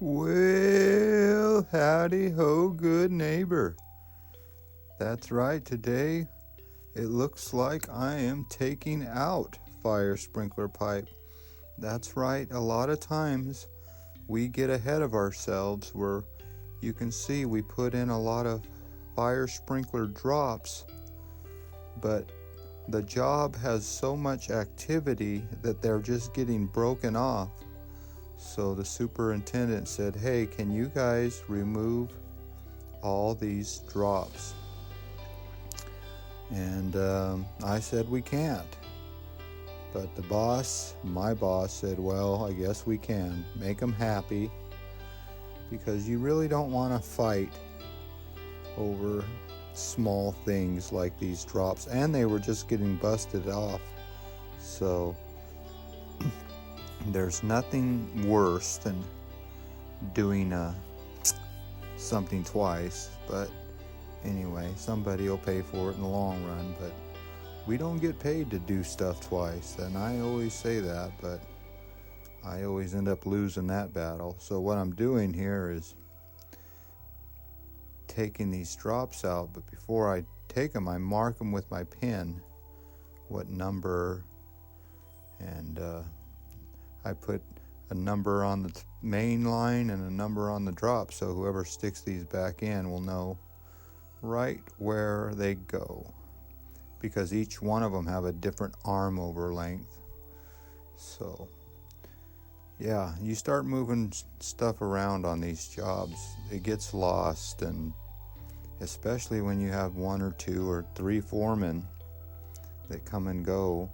Well, howdy ho, good neighbor. That's right, today it looks like I am taking out fire sprinkler pipe. That's right, a lot of times we get ahead of ourselves where you can see we put in a lot of fire sprinkler drops, but the job has so much activity that they're just getting broken off. So the superintendent said, hey, can you guys remove all these drops? And I said we can't. But my boss said, well, I guess we can. Make them happy, because you really don't want to fight over small things like these drops. And they were just getting busted off. So there's nothing worse than doing something twice, but anyway, somebody will pay for it in the long run. But we don't get paid to do stuff twice, and I always say that, but I always end up losing that battle. So what I'm doing here is taking these drops out, but before I take them, I mark them with my pen, what number, and I put a number on the main line and a number on the drop, so whoever sticks these back in will know right where they go, because each one of them have a different arm over length. So yeah, you start moving stuff around on these jobs, it gets lost, and especially when you have 1 or 2 or 3 foremen that come and go,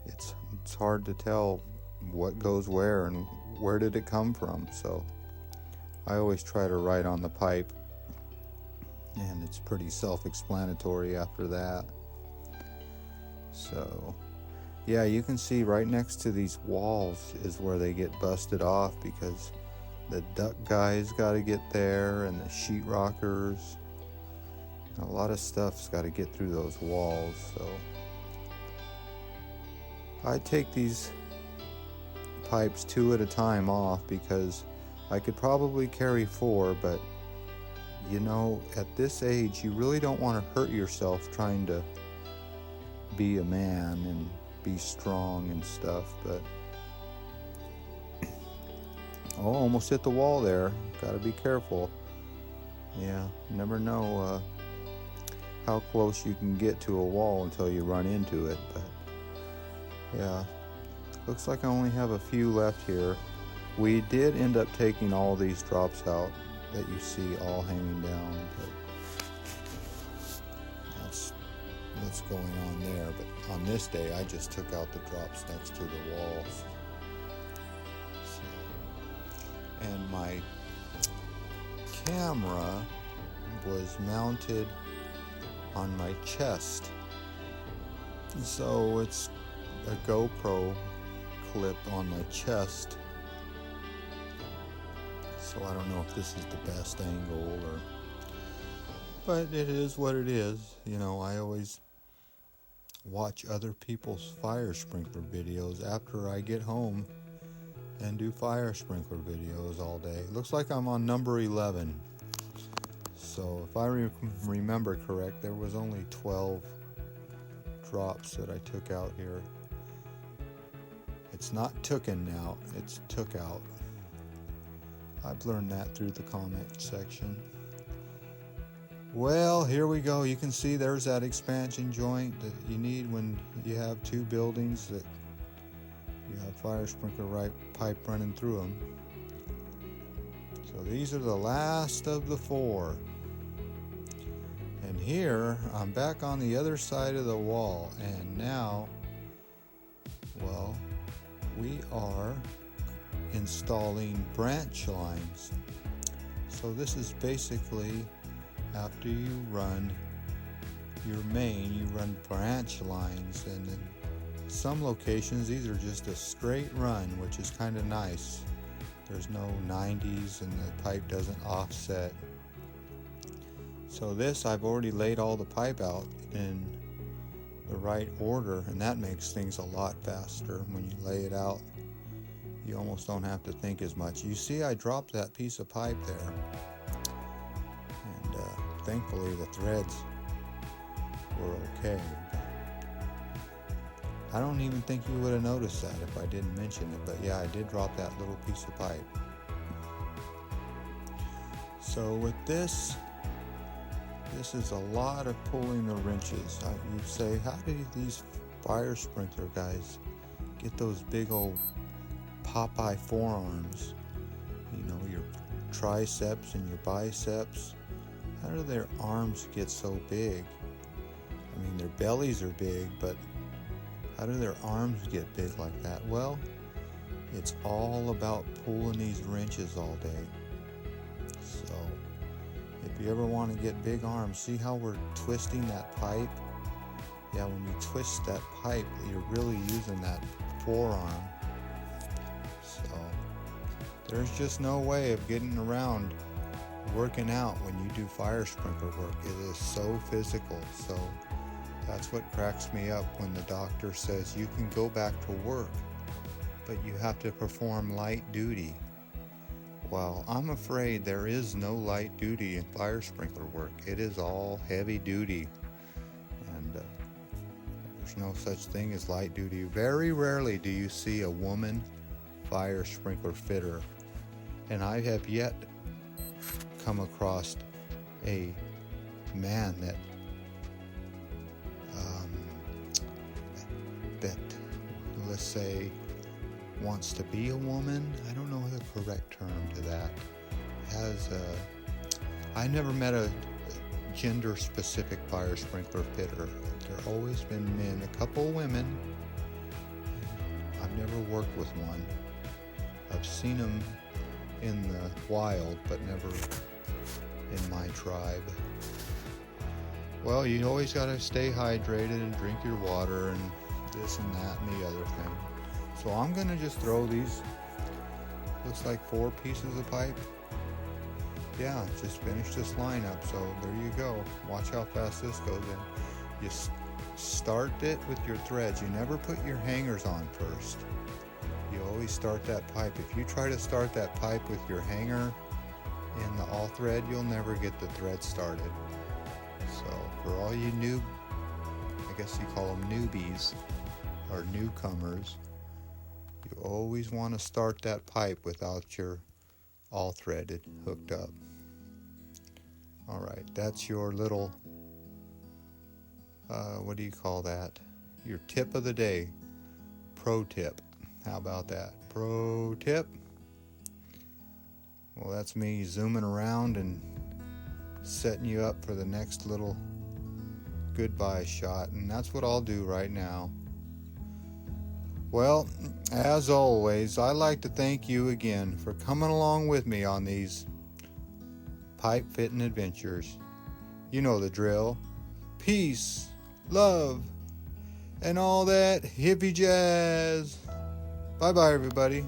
it's hard to tell what goes where and where did it come from. So I always try to write on the pipe, and it's pretty self-explanatory after that. So yeah, you can see right next to these walls is where they get busted off, because the duct guys got to get there, and the sheetrockers. A lot of stuff's got to get through those walls. So I take these pipes 2 at a time off, because I could probably carry 4, but you know, at this age you really don't want to hurt yourself trying to be a man and be strong and stuff. But oh, almost hit the wall there. Gotta be careful. Yeah, never know how close you can get to a wall until you run into it. But yeah, looks like I only have a few left here. We did end up taking all these drops out that you see all hanging down, but that's what's going on there. But on this day, I just took out the drops next to the walls. So, and my camera was mounted on my chest, so it's a GoPro clip on my chest. So I don't know if this is the best angle, but it is what it is. You know, I always watch other people's fire sprinkler videos after I get home and do fire sprinkler videos all day. Looks like I'm on number 11. So if I remember correct, there was only 12 drops that I took out here. It's not tooken out, it's took out. I've learned that through the comment section. Well, here we go. You can see there's that expansion joint that you need when you have 2 buildings that you have fire sprinkler pipe running through them. So these are the last of the 4. And here, I'm back on the other side of the wall, and now, well, we are installing branch lines. So this is basically, after you run your main, you run branch lines, and in some locations these are just a straight run, which is kind of nice. There's no 90s and the pipe doesn't offset. So this, I've already laid all the pipe out in the right order, and that makes things a lot faster. When you lay it out, you almost don't have to think as much. You see, I dropped that piece of pipe there, and thankfully the threads were okay. I don't even think you would have noticed that if I didn't mention it, but yeah, I did drop that little piece of pipe. So with this is a lot of pulling the wrenches. You'd say, how do these fire sprinkler guys get those big old Popeye forearms? You know, your triceps and your biceps. How do their arms get so big? I mean, their bellies are big, but how do their arms get big like that? Well, it's all about pulling these wrenches all day. So, if you ever want to get big arms, see how we're twisting that pipe? Yeah, when you twist that pipe, you're really using that forearm. So, there's just no way of getting around working out when you do fire sprinkler work. It is so physical. So, that's what cracks me up when the doctor says you can go back to work, but you have to perform light duty. Well, I'm afraid there is no light duty in fire sprinkler work. It is all heavy duty, and there's no such thing as light duty. Very rarely do you see a woman fire sprinkler fitter, and I have yet come across a man that let's say wants to be a woman. I don't know the correct term to that. I never met a gender specific fire sprinkler fitter. There always been men, a couple women. I've never worked with one. I've seen them in the wild, but never in my tribe. Well, you always got to stay hydrated and drink your water and this and that and the other thing. So I'm going to just throw these, looks like 4 pieces of pipe. Yeah, just finished this lineup. So there you go. Watch how fast this goes in. You start it with your threads. You never put your hangers on first. You always start that pipe. If you try to start that pipe with your hanger and the all thread, you'll never get the thread started. So for all you I guess you call them newbies or newcomers, you always want to start that pipe without your all threaded hooked up. All right, that's your little, what do you call that? Your tip of the day. Pro tip. How about that? Pro tip. Well, that's me zooming around and setting you up for the next little goodbye shot, and that's what I'll do right now. Well, as always, I'd like to thank you again for coming along with me on these pipe fitting adventures. You know the drill. Peace, love, and all that hippie jazz. Bye-bye, everybody.